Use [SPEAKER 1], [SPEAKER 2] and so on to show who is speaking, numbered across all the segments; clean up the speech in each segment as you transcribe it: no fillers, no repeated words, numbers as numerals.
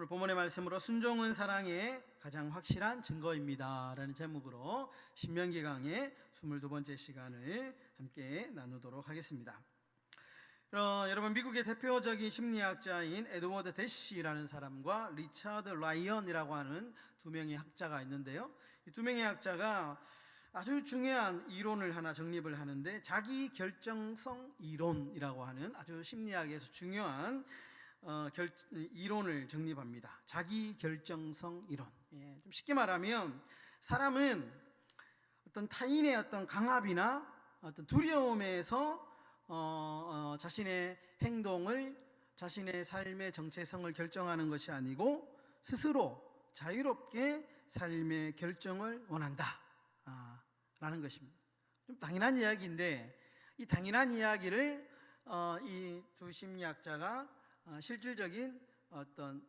[SPEAKER 1] 오늘 본문의 말씀으로 순종은 사랑의 가장 확실한 증거입니다 라는 제목으로 신명기 강의 22번째 시간을 함께 나누도록 하겠습니다. 여러분, 미국의 대표적인 심리학자인 에드워드 대시라는 사람과 리차드 라이언이라고 하는 두 명의 학자가 있는데요, 이 두 명의 학자가 아주 중요한 이론을 하나 정립을 하는데, 자기 결정성 이론이라고 하는 아주 심리학에서 중요한 이론을 정립합니다. 자기 결정성 이론. 좀 쉽게 말하면 사람은 어떤 타인의 어떤 강압이나 어떤 두려움에서 자신의 행동을, 자신의 삶의 정체성을 결정하는 것이 아니고 스스로 자유롭게 삶의 결정을 원한다 라는 것입니다. 좀 당연한 이야기인데, 이 당연한 이야기를 이 두 심리학자가 실질적인 어떤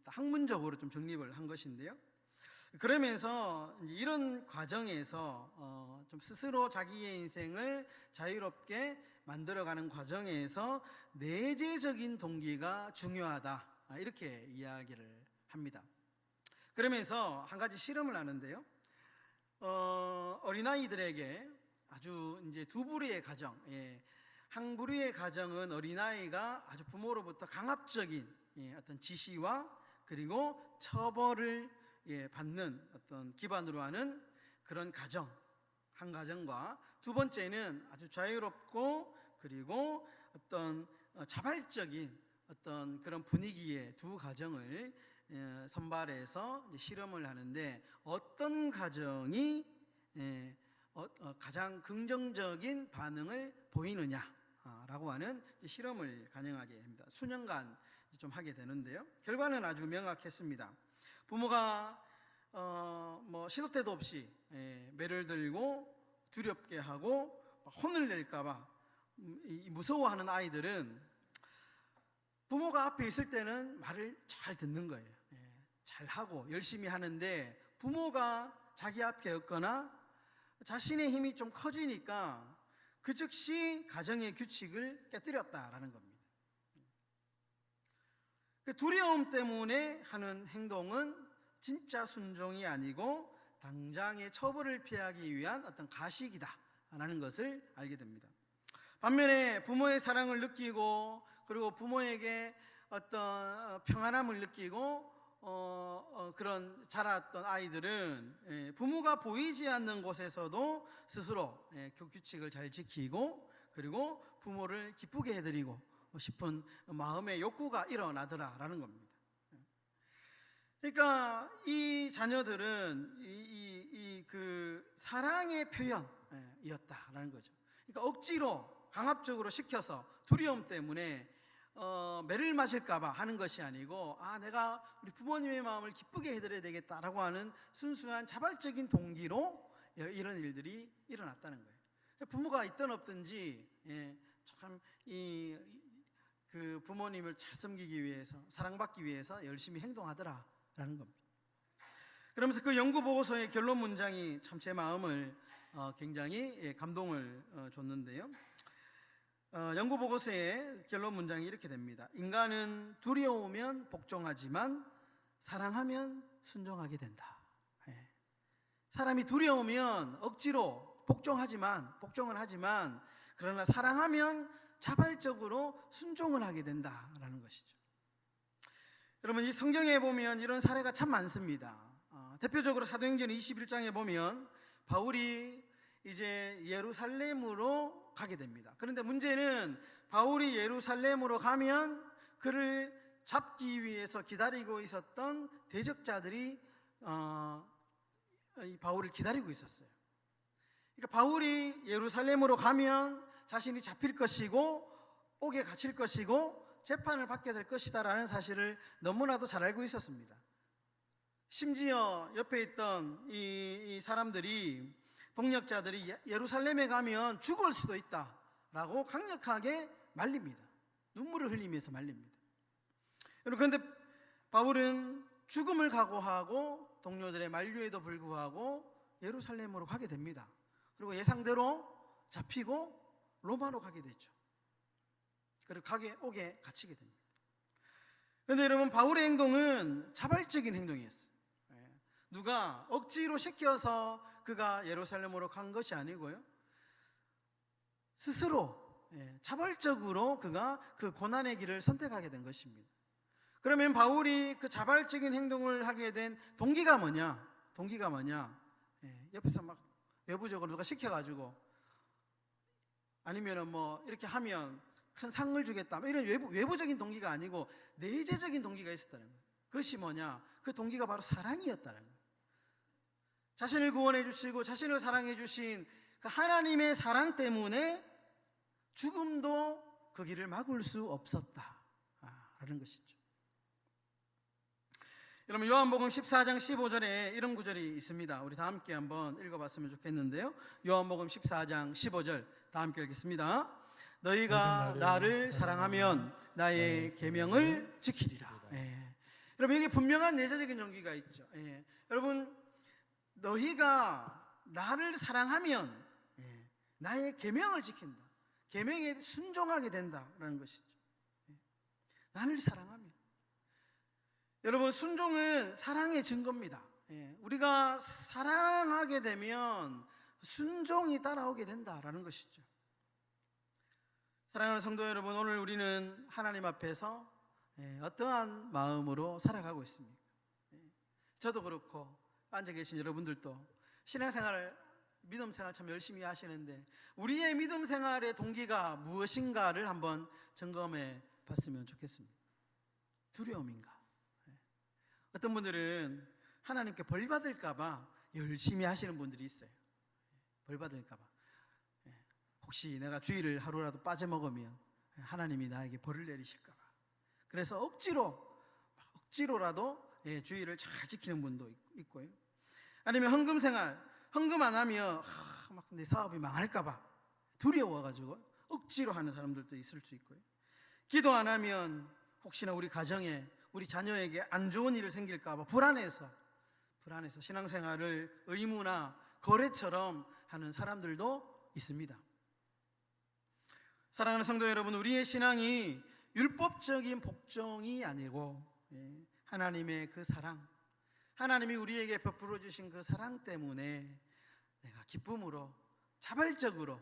[SPEAKER 1] 학문적으로 좀 정립을 한 것인데요, 그러면서 이런 과정에서 좀 스스로 자기의 인생을 자유롭게 만들어가는 과정에서 내재적인 동기가 중요하다, 이렇게 이야기를 합니다. 그러면서 한 가지 실험을 하는데요, 어린아이들에게 아주 이제 두 부류의 가정, 한 부류의 가정은 어린아이가 아주 부모로부터 강압적인 어떤 지시와 그리고 처벌을 받는 어떤 기반으로 하는 그런 가정, 한 가정과, 두 번째는 아주 자유롭고 그리고 어떤 자발적인 어떤 그런 분위기의 두 가정을 선발해서 실험을 하는데, 어떤 가정이 가장 긍정적인 반응을 보이느냐라고 하는 실험을 가능하게 합니다. 수년간 좀 하게 되는데요, 결과는 아주 명확했습니다. 부모가 시도 때도 없이 매를 들고 두렵게 하고 혼을 낼까봐 무서워하는 아이들은 부모가 앞에 있을 때는 말을 잘 듣는 거예요. 잘하고 열심히 하는데, 부모가 자기 앞에 없거나 자신의 힘이 좀 커지니까 그 즉시 가정의 규칙을 깨뜨렸다라는 겁니다. 그 두려움 때문에 하는 행동은 진짜 순종이 아니고 당장의 처벌을 피하기 위한 어떤 가식이다라는 것을 알게 됩니다. 반면에 부모의 사랑을 느끼고 그리고 부모에게 어떤 평안함을 느끼고 그런 자랐던 아이들은 부모가 보이지 않는 곳에서도 스스로 규칙을 잘 지키고 그리고 부모를 기쁘게 해드리고 싶은 마음의 욕구가 일어나더라라는 겁니다. 그러니까 이 자녀들은 그 사랑의 표현이었다라는 거죠. 그러니까 억지로 강압적으로 시켜서 두려움 때문에 매를 맞을까봐 하는 것이 아니고, 내가 우리 부모님의 마음을 기쁘게 해드려야 되겠다라고 하는 순수한 자발적인 동기로 이런 일들이 일어났다는 거예요. 부모가 있든 없든지 참 그 부모님을 잘 섬기기 위해서, 사랑받기 위해서 열심히 행동하더라라는 겁니다. 그러면서 그 연구 보고서의 결론 문장이 참 제 마음을 굉장히 감동을 줬는데요, 연구 보고서의 결론 문장이 이렇게 됩니다. 인간은 두려우면 복종하지만 사랑하면 순종하게 된다. 사람이 두려우면 억지로 복종을 하지만 그러나 사랑하면 자발적으로 순종을 하게 된다라는 것이죠. 여러분, 이 성경에 보면 이런 사례가 참 많습니다. 대표적으로 사도행전 21장에 보면 바울이 이제 예루살렘으로 가게 됩니다. 그런데 문제는 바울이 예루살렘으로 가면 그를 잡기 위해서 기다리고 있었던 대적자들이 이 바울을 기다리고 있었어요. 그러니까 바울이 예루살렘으로 가면 자신이 잡힐 것이고 옥에 갇힐 것이고 재판을 받게 될 것이다라는 사실을 너무나도 잘 알고 있었습니다. 심지어 옆에 있던 이 사람들이, 동력자들이 예루살렘에 가면 죽을 수도 있다라고 강력하게 말립니다. 눈물을 흘리면서 말립니다. 그런데 바울은 죽음을 각오하고 동료들의 만류에도 불구하고 예루살렘으로 가게 됩니다. 그리고 예상대로 잡히고 로마로 가게 되죠. 그리고 옥에 갇히게 됩니다. 그런데 여러분, 바울의 행동은 자발적인 행동이었어요. 누가 억지로 시켜서 그가 예루살렘으로 간 것이 아니고요, 스스로 자발적으로 그가 그 고난의 길을 선택하게 된 것입니다. 그러면 바울이 그 자발적인 행동을 하게 된 동기가 뭐냐? 옆에서 막 외부적으로 누가 시켜가지고, 아니면은 뭐 이렇게 하면 큰 상을 주겠다, 이런 외부적인 동기가 아니고 내재적인 동기가 있었다는 거예요. 그것이 뭐냐? 그 동기가 바로 사랑이었다는 거예요. 자신을 구원해 주시고 자신을 사랑해 주신 그 하나님의 사랑 때문에 죽음도 그 길을 막을 수 없었다라는 것이죠. 여러분, 요한복음 14장 15절에 이런 구절이 있습니다. 우리 다 함께 한번 읽어봤으면 좋겠는데요. 요한복음 14장 15절 다 함께 읽겠습니다. 너희가 나를 사랑하면 나의 계명을 지키리라. 여러분, 여기 분명한 내재적인 용기가 있죠. 여러분, 너희가 나를 사랑하면 나의 계명을 지킨다, 계명에 순종하게 된다라는 것이죠. 나를 사랑하면. 여러분, 순종은 사랑의 증거입니다. 우리가 사랑하게 되면 순종이 따라오게 된다라는 것이죠. 사랑하는 성도 여러분, 오늘 우리는 하나님 앞에서 어떠한 마음으로 살아가고 있습니까? 저도 그렇고 앉아 계신 여러분들도 신앙생활, 믿음생활 참 열심히 하시는데 우리의 믿음생활의 동기가 무엇인가를 한번 점검해 봤으면 좋겠습니다. 두려움인가? 어떤 분들은 하나님께 벌 받을까 봐 열심히 하시는 분들이 있어요. 벌 받을까 봐. 혹시 내가 주일을 하루라도 빠져먹으면 하나님이 나에게 벌을 내리실까 봐. 그래서 억지로라도 주일을 잘 지키는 분도 있고요. 아니면 헌금생활, 헌금 안 하면 막 내 사업이 망할까 봐 두려워가지고 억지로 하는 사람들도 있을 수 있고요. 기도 안 하면 혹시나 우리 가정에, 우리 자녀에게 안 좋은 일이 생길까 봐 불안해서 신앙생활을 의무나 거래처럼 하는 사람들도 있습니다. 사랑하는 성도 여러분, 우리의 신앙이 율법적인 복종이 아니고 하나님의 그 사랑, 하나님이 우리에게 베풀어 주신 그 사랑 때문에 내가 기쁨으로, 자발적으로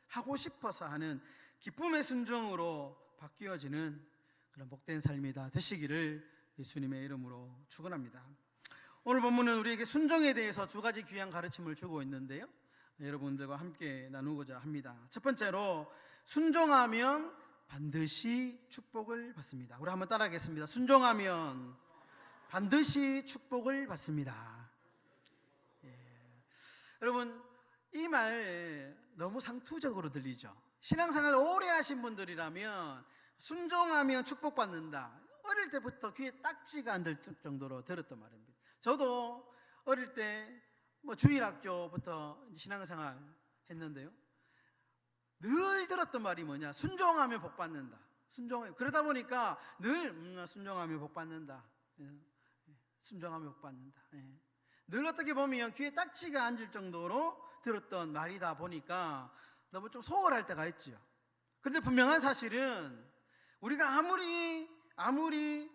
[SPEAKER 1] 하고 싶어서 하는 기쁨의 순종으로 바뀌어지는 그런 복된 삶이 다 되시기를 예수님의 이름으로 축원합니다. 오늘 본문은 우리에게 순종에 대해서 두 가지 귀한 가르침을 주고 있는데요, 여러분들과 함께 나누고자 합니다. 첫 번째로, 순종하면 반드시 축복을 받습니다. 우리 한번 따라하겠습니다. 순종하면 반드시 축복을 받습니다. 여러분, 이 말 너무 상투적으로 들리죠? 신앙생활 오래 하신 분들이라면 순종하면 축복받는다, 어릴 때부터 귀에 딱지가 안 들 정도로 들었던 말입니다. 저도 어릴 때 주일학교부터 신앙생활 했는데요, 늘 들었던 말이 뭐냐? 순종하면 복받는다. 그러다 보니까 늘 순종하면 복받는다. 순종하면 복받는다. 늘 어떻게 보면 귀에 딱지가 앉을 정도로 들었던 말이다 보니까 너무 좀 소홀할 때가 있죠. 그런데 분명한 사실은 우리가 아무리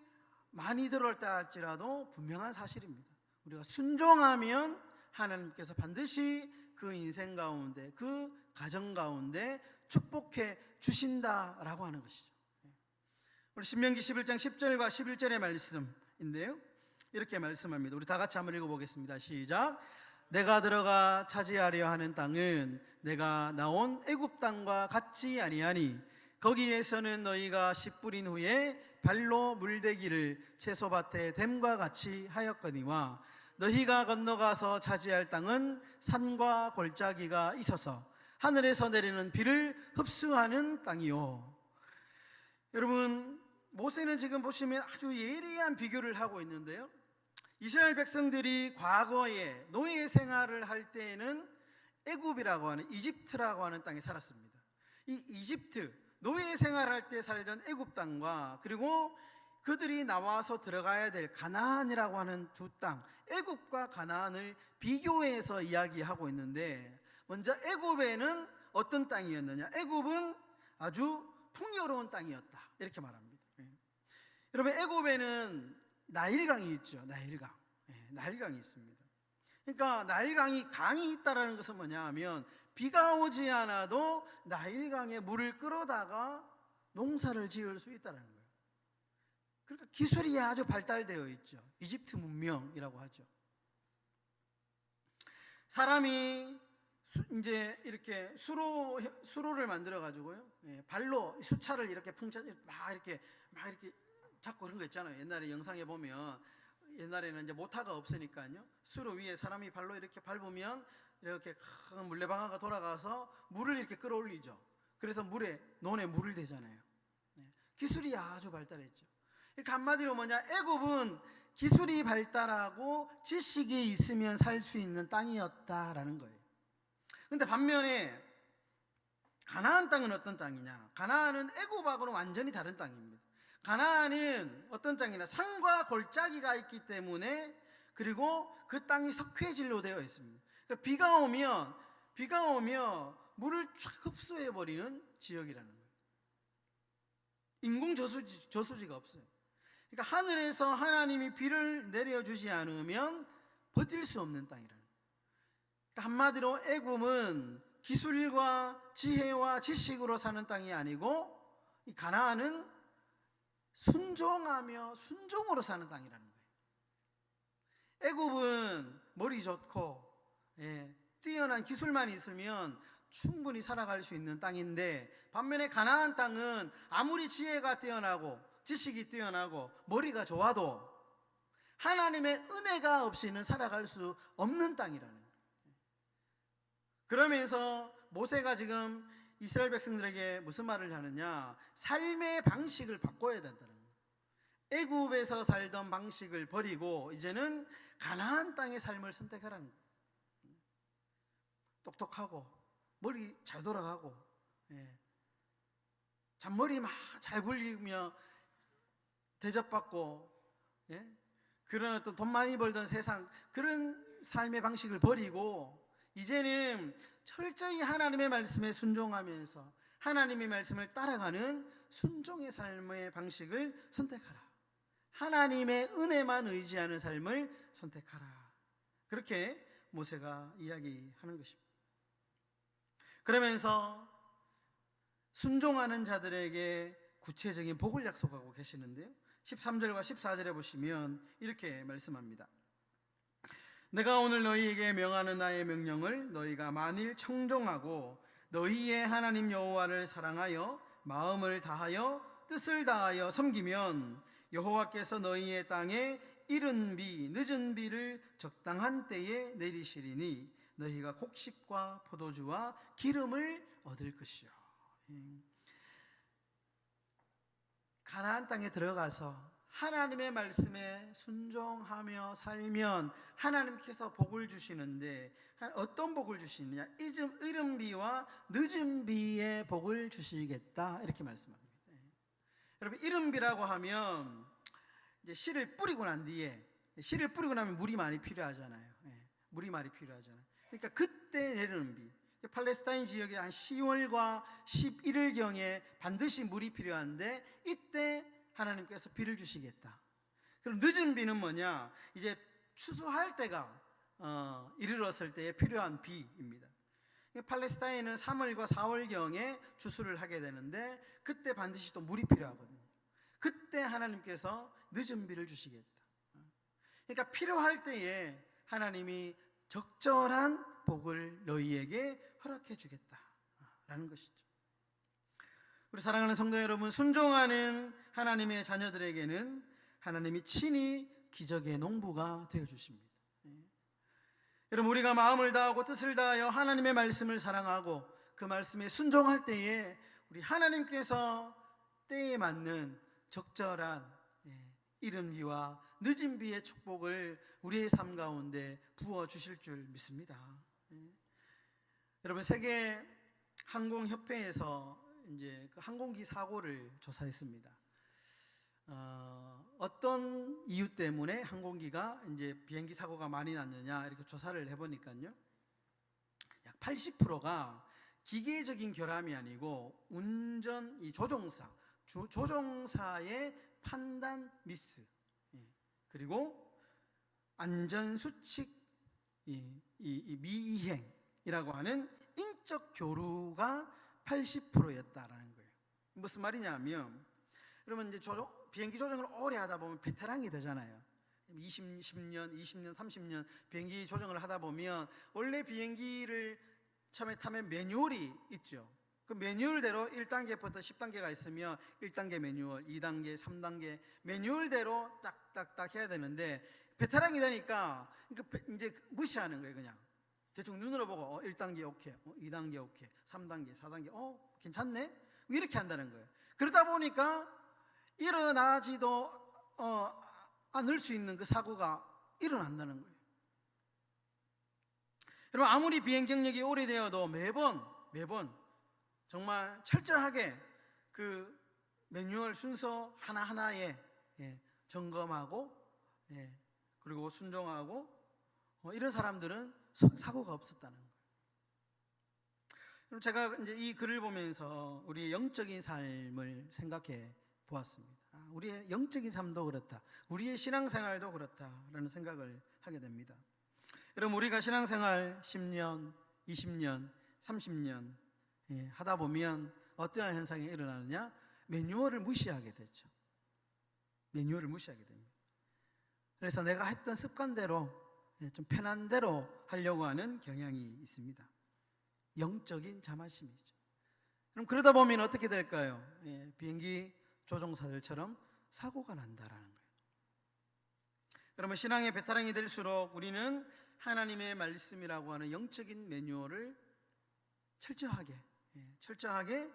[SPEAKER 1] 많이 들었다 할지라도 분명한 사실입니다. 우리가 순종하면 하나님께서 반드시 그 인생 가운데, 그 가정 가운데 축복해 주신다라고 하는 것이죠. 우리 신명기 11장 10절과 11절의 말씀인데요, 이렇게 말씀합니다. 우리 다 같이 한번 읽어보겠습니다. 시작. 내가 들어가 차지하려 하는 땅은 내가 나온 애굽 땅과 같지 아니하니 거기에서는 너희가 씨 뿌린 후에 발로 물대기를 채소밭에 댐과 같이 하였거니와 너희가 건너가서 차지할 땅은 산과 골짜기가 있어서 하늘에서 내리는 비를 흡수하는 땅이요. 여러분, 모세는 지금 보시면 아주 예리한 비교를 하고 있는데요, 이스라엘 백성들이 과거에 노예 생활을 할 때에는 애굽이라고 하는, 이집트라고 하는 땅에 살았습니다. 이 이집트, 노예 생활할 때 살던 애굽 땅과 그리고 그들이 나와서 들어가야 될 가나안이라고 하는 두 땅, 애굽과 가나안을 비교해서 이야기하고 있는데, 먼저 애굽에는 어떤 땅이었느냐? 애굽은 아주 풍요로운 땅이었다, 이렇게 말합니다. 여러분, 애굽에는 나일강이 있죠. 나일강. 나일강이 있습니다. 그러니까 나일강이 강이 있다라는 것은 뭐냐 하면 비가 오지 않아도 나일강에 물을 끌어다가 농사를 지을 수 있다는 거예요. 그러니까 기술이 아주 발달되어 있죠. 이집트 문명이라고 하죠. 사람이 이제 이렇게 수로를 만들어 가지고요, 발로 수차를 이렇게 막 이렇게 잡고 그런 거 있잖아요. 옛날에 영상에 보면, 옛날에는 이제 모타가 없으니까요, 수로 위에 사람이 발로 이렇게 밟으면 이렇게 큰 물레방아가 돌아가서 물을 이렇게 끌어올리죠. 그래서 논에 물을 대잖아요. 기술이 아주 발달했죠. 그러니까 한마디로 뭐냐, 애굽은 기술이 발달하고 지식이 있으면 살 수 있는 땅이었다라는 거예요. 근데 반면에 가나안 땅은 어떤 땅이냐? 가나안은 애굽하고는 완전히 다른 땅입니다. 가나안은 어떤 땅이냐? 산과 골짜기가 있기 때문에, 그리고 그 땅이 석회질로 되어 있습니다. 그러니까 비가 오면 물을 쫙 흡수해버리는 지역이라는 거예요. 인공 저수지가 없어요. 그러니까 하늘에서 하나님이 비를 내려주지 않으면 버틸 수 없는 땅이라는 거예요. 그러니까 한마디로 애굽은 기술과 지혜와 지식으로 사는 땅이 아니고, 이 가나안은 순종하며 순종으로 사는 땅이라는 거예요. 애굽은 머리 좋고 뛰어난 기술만 있으면 충분히 살아갈 수 있는 땅인데, 반면에 가나안 땅은 아무리 지혜가 뛰어나고 지식이 뛰어나고 머리가 좋아도 하나님의 은혜가 없이는 살아갈 수 없는 땅이라는 거예요. 그러면서 모세가 지금 이스라엘 백성들에게 무슨 말을 하느냐? 삶의 방식을 바꿔야 된다는 거예요. 애굽에서 살던 방식을 버리고 이제는 가나안 땅의 삶을 선택하라는 거예요. 똑똑하고 머리 잘 돌아가고 잔머리 막 잘 굴리며 대접받고 그런 어떤 돈 많이 벌던 세상, 그런 삶의 방식을 버리고 이제는 철저히 하나님의 말씀에 순종하면서 하나님의 말씀을 따라가는 순종의 삶의 방식을 선택하라. 하나님의 은혜만 의지하는 삶을 선택하라. 그렇게 모세가 이야기하는 것입니다. 그러면서 순종하는 자들에게 구체적인 복을 약속하고 계시는데요, 13절과 14절에 보시면 이렇게 말씀합니다. 내가 오늘 너희에게 명하는 나의 명령을 너희가 만일 청종하고 너희의 하나님 여호와를 사랑하여 마음을 다하여 뜻을 다하여 섬기면 여호와께서 너희의 땅에 이른 비 늦은 비를 적당한 때에 내리시리니 너희가 곡식과 포도주와 기름을 얻을 것이요. 가나안 땅에 들어가서 하나님의 말씀에 순종하며 살면 하나님께서 복을 주시는데, 어떤 복을 주시느냐? 이른 비와 늦은 비의 복을 주시겠다, 이렇게 말씀합니다. 여러분, 이른 비라고 하면 이제 씨를 뿌리고 난 뒤에, 씨를 뿌리고 나면 물이 많이 필요하잖아요. 물이 많이 필요하잖아요. 그러니까 그때 내리는 비. 팔레스타인 지역에 한 10월과 11월경에 반드시 물이 필요한데, 이때 하나님께서 비를 주시겠다. 그럼 늦은 비는 뭐냐? 이제 추수할 때가 이르렀을 때에 필요한 비입니다. 팔레스타인은 3월과 4월경에 추수를 하게 되는데, 그때 반드시 또 물이 필요하거든요. 그때 하나님께서 늦은 비를 주시겠다. 그러니까 필요할 때에 하나님이 적절한 복을 너희에게 허락해 주겠다라는 것이죠. 우리 사랑하는 성도 여러분, 순종하는 하나님의 자녀들에게는 하나님이 친히 기적의 농부가 되어 주십니다. 여러분, 우리가 마음을 다하고 뜻을 다하여 하나님의 말씀을 사랑하고 그 말씀에 순종할 때에 우리 하나님께서 때에 맞는 적절한 이른 비와 늦은 비의 축복을 우리의 삶 가운데 부어 주실 줄 믿습니다. 여러분, 세계 항공협회에서 이제 그 항공기 사고를 조사했습니다. 어떤 이유 때문에 항공기가 이제 비행기 사고가 많이 났느냐, 이렇게 조사를 해보니까요, 약 80%가 기계적인 결함이 아니고 운전, 이 조종사의 판단 미스, 그리고 안전수칙 이 미이행이라고 하는 인적 교류가 80%였다라는 거예요. 무슨 말이냐면, 그러면 이제 비행기 조종을 오래 하다 보면 베테랑이 되잖아요. 20년, 20년, 30년 비행기 조종을 하다 보면 원래 비행기를 처음에 타면 매뉴얼이 있죠. 그 매뉴얼대로 1단계부터 10단계가 있으면 1단계 매뉴얼, 2단계, 3단계 매뉴얼대로 딱딱딱 해야 되는데, 베테랑이 되니까 이제 무시하는 거예요. 그냥 대충 눈으로 보고 1단계 오케이, 2단계 오케이, 3단계, 4단계 괜찮네? 이렇게 한다는 거예요. 그러다 보니까 일어나지도 않을 수 있는 그 사고가 일어난다는 거예요. 여러분, 아무리 비행 경력이 오래되어도 매번 정말 철저하게 그 매뉴얼 순서 하나하나에 점검하고 그리고 순종하고 이런 사람들은 사고가 없었다는 거예요. 그럼 제가 이제 이 글을 보면서 우리의 영적인 삶을 생각해 보았습니다. 우리의 영적인 삶도 그렇다, 우리의 신앙생활도 그렇다라는 생각을 하게 됩니다. 여러분, 우리가 신앙생활 10년, 20년, 30년 하다 보면 어떠한 현상이 일어나느냐? 매뉴얼을 무시하게 되죠. 매뉴얼을 무시하게 됩니다. 그래서 내가 했던 습관대로 좀 편한 대로 하려고 하는 경향이 있습니다. 영적인 자만심이죠. 그럼 그러다 보면 어떻게 될까요? 비행기 조종사들처럼 사고가 난다라는 거예요. 그러면 신앙의 베테랑이 될수록 우리는 하나님의 말씀이라고 하는 영적인 매뉴얼을 철저하게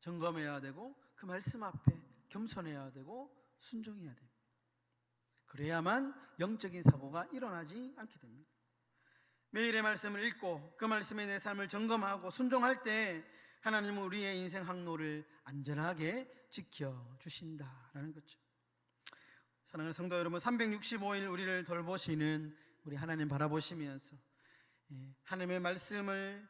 [SPEAKER 1] 점검해야 되고, 그 말씀 앞에 겸손해야 되고 순종해야 됩니다. 그래야만 영적인 사고가 일어나지 않게 됩니다. 매일의 말씀을 읽고 그 말씀에 내 삶을 점검하고 순종할 때 하나님은 우리의 인생 항로를 안전하게 지켜주신다라는 거죠. 사랑하는 성도 여러분, 365일 우리를 돌보시는 우리 하나님 바라보시면서 하나님의 말씀을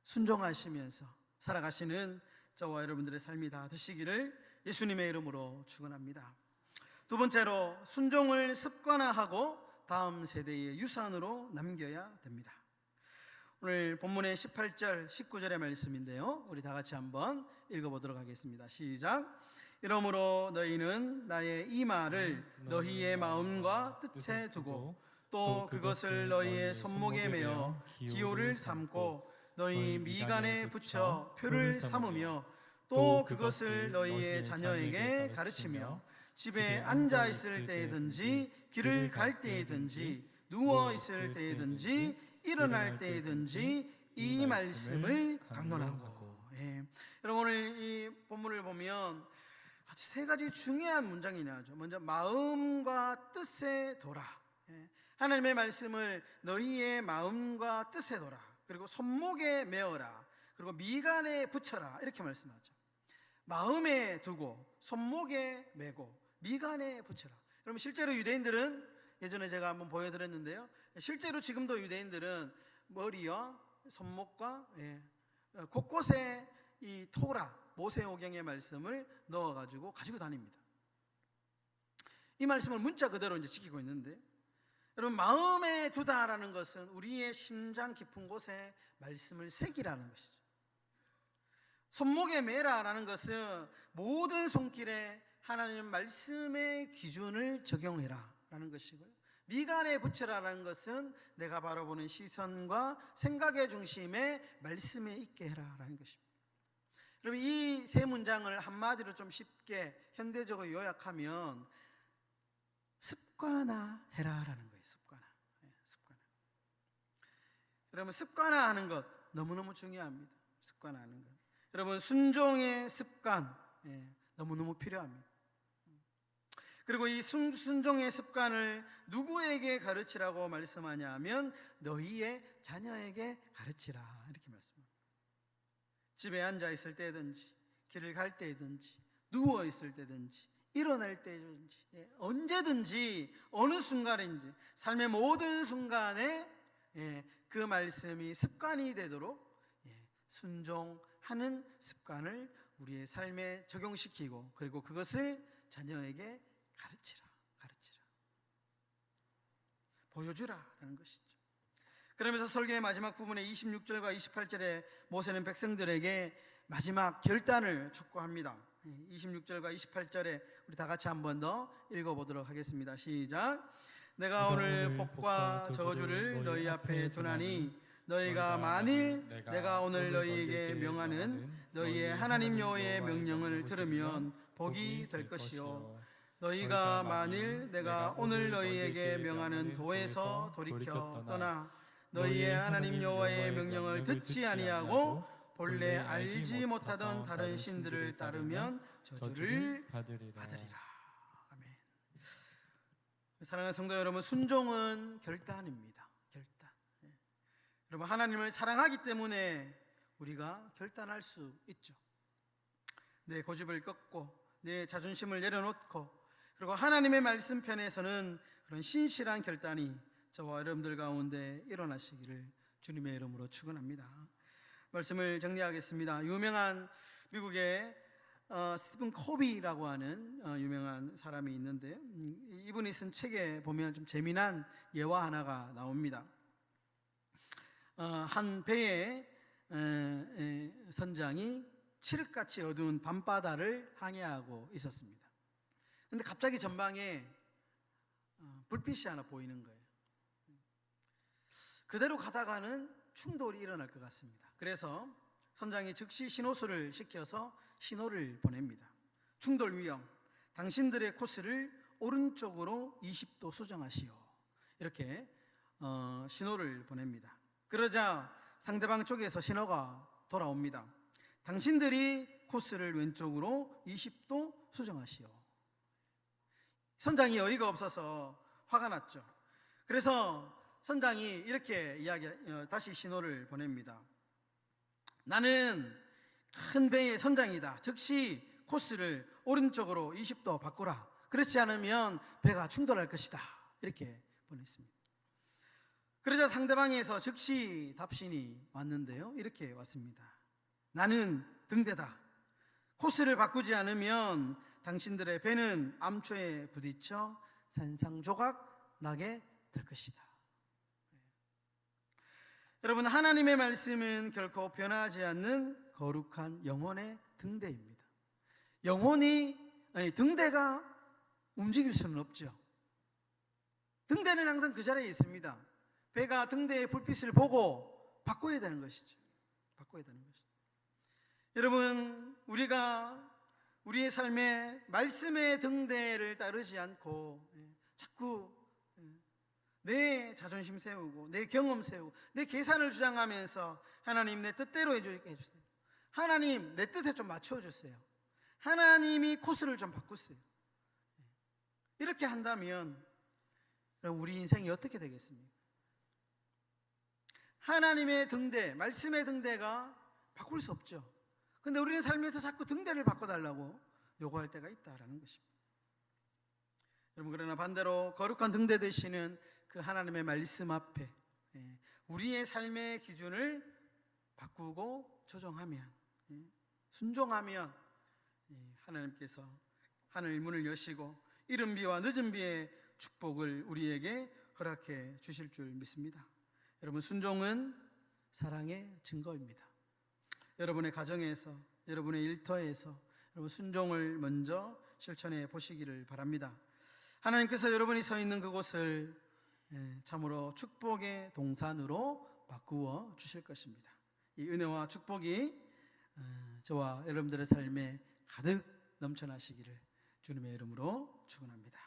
[SPEAKER 1] 순종하시면서 살아가시는 저와 여러분들의 삶이 다 되시기를 예수님의 이름으로 축원합니다. 두 번째로, 순종을 습관화하고 다음 세대의 유산으로 남겨야 됩니다. 오늘 본문의 18절, 19절의 말씀인데요, 우리 다 같이 한번 읽어보도록 하겠습니다. 시작. 이러므로 너희는 나의 이 말을 너희의 마음과 뜻에 두고 또 그것을 너희의 손목에 매어 기호를 삼고 너희 미간에 붙여 표를 삼으며 또 그것을 너희의 자녀에게 가르치며 집에 앉아 있을 때든지 길을 갈 때든지 누워 있을 때든지 일어날 때든지 이 말씀을 강론하고. 여러분, 오늘 이 본문을 보면 세 가지 중요한 문장이 나오죠. 먼저 마음과 뜻에 둬라. 하나님의 말씀을 너희의 마음과 뜻에 둬라. 그리고 손목에 메어라. 그리고 미간에 붙여라. 이렇게 말씀하죠. 마음에 두고 손목에 메고 미간에 붙여라. 그럼 실제로 유대인들은, 예전에 제가 한번 보여드렸는데요, 실제로 지금도 유대인들은 머리와 손목과 곳곳에 이 토라, 모세오경의 말씀을 넣어가지고 가지고 다닙니다. 이 말씀을 문자 그대로 이제 지키고 있는데, 여러분, 마음에 두다라는 것은 우리의 심장 깊은 곳에 말씀을 새기라는 것이죠. 손목에 매라라는 것은 모든 손길에 하나님 말씀의 기준을 적용해라 라는 것이고요, 미간에 붙여라라는 것은 내가 바라보는 시선과 생각의 중심에 말씀에 있게 해라 라는 것입니다. 여러분, 이 세 문장을 한마디로 좀 쉽게 현대적으로 요약하면 습관화해라 라는 거예요. 습관화. 여러분, 습관화하는 것 너무너무 중요합니다. 습관화하는 것. 여러분, 순종의 습관 너무너무 필요합니다. 그리고 이 순종의 습관을 누구에게 가르치라고 말씀하냐 하면 너희의 자녀에게 가르치라 이렇게 말씀합니다. 집에 앉아 있을 때든지 길을 갈 때든지 누워 있을 때든지 일어날 때든지 언제든지 어느 순간인지 삶의 모든 순간에 그 말씀이 습관이 되도록 순종하는 습관을 우리의 삶에 적용시키고 그리고 그것을 자녀에게 가르치라. 보여주라라는 것이죠. 그러면서 설교의 마지막 부분에 26절과 28절에 모세는 백성들에게 마지막 결단을 촉구합니다. 26절과 28절에 우리 다 같이 한 번 더 읽어보도록 하겠습니다. 시작. 내가 오늘 복과 저주를 너희 앞에 두나니 너희가 만일 내가 오늘 너희에게 명하는 너희의 하나님 여호와의 명령을 들으면 복이 될 것이요 너희가 만일 내가 오늘 너희에게 명하는 도에서 돌이켜 떠나 너희의 하나님 여호와의 명령을 듣지 아니하고 본래 알지 못하던 다른 신들을 따르면 저주를 받으리라. 아멘. 사랑하는 성도 여러분, 순종은 결단입니다. 결단. 여러분, 하나님을 사랑하기 때문에 우리가 결단할 수 있죠. 내 고집을 꺾고 내 자존심을 내려놓고 그리고 하나님의 말씀편에서는 그런 신실한 결단이 저와 여러분들 가운데 일어나시기를 주님의 이름으로 축원합니다. 말씀을 정리하겠습니다. 유명한 미국의 스티븐 코비라고 하는 유명한 사람이 있는데 이분이 쓴 책에 보면 좀 재미난 예화 하나가 나옵니다. 한 배의 선장이 칠흑같이 어두운 밤바다를 항해하고 있었습니다. 근데 갑자기 전방에 불빛이 하나 보이는 거예요. 그대로 가다가는 충돌이 일어날 것 같습니다. 그래서 선장이 즉시 신호수를 시켜서 신호를 보냅니다. 충돌 위험, 당신들의 코스를 오른쪽으로 20도 수정하시오. 이렇게 신호를 보냅니다. 그러자 상대방 쪽에서 신호가 돌아옵니다. 당신들이 코스를 왼쪽으로 20도 수정하시오. 선장이 어이가 없어서 화가 났죠. 그래서 선장이 이렇게 다시 신호를 보냅니다. 나는 큰 배의 선장이다. 즉시 코스를 오른쪽으로 20도 바꾸라. 그렇지 않으면 배가 충돌할 것이다. 이렇게 보냈습니다. 그러자 상대방에서 즉시 답신이 왔는데요. 이렇게 왔습니다. 나는 등대다. 코스를 바꾸지 않으면 당신들의 배는 암초에 부딪혀 산상조각 나게 될 것이다. 여러분, 하나님의 말씀은 결코 변하지 않는 거룩한 영혼의 등대입니다. 등대가 움직일 수는 없죠. 등대는 항상 그 자리에 있습니다. 배가 등대의 불빛을 보고 바꿔야 되는 것이죠. 여러분, 우리가 우리의 삶에 말씀의 등대를 따르지 않고 자꾸 내 자존심 세우고 내 경험 세우고 내 계산을 주장하면서 하나님 내 뜻대로 해주세요. 하나님 내 뜻에 좀 맞춰주세요. 하나님이 코스를 좀 바꾸세요. 이렇게 한다면 우리 인생이 어떻게 되겠습니까? 하나님의 등대, 말씀의 등대가 바꿀 수 없죠. 그런데 우리는 삶에서 자꾸 등대를 바꿔달라고 요구할 때가 있다라는 것입니다. 여러분, 그러나 반대로 거룩한 등대 되시는 그 하나님의 말씀 앞에 우리의 삶의 기준을 바꾸고 조정하면, 순종하면 하나님께서 하늘 문을 여시고 이른 비와 늦은 비의 축복을 우리에게 허락해 주실 줄 믿습니다. 여러분, 순종은 사랑의 증거입니다. 여러분의 가정에서, 여러분의 일터에서 여러분 순종을 먼저 실천해 보시기를 바랍니다. 하나님께서 여러분이 서 있는 그곳을 참으로 축복의 동산으로 바꾸어 주실 것입니다. 이 은혜와 축복이 저와 여러분들의 삶에 가득 넘쳐나시기를 주님의 이름으로 축원합니다.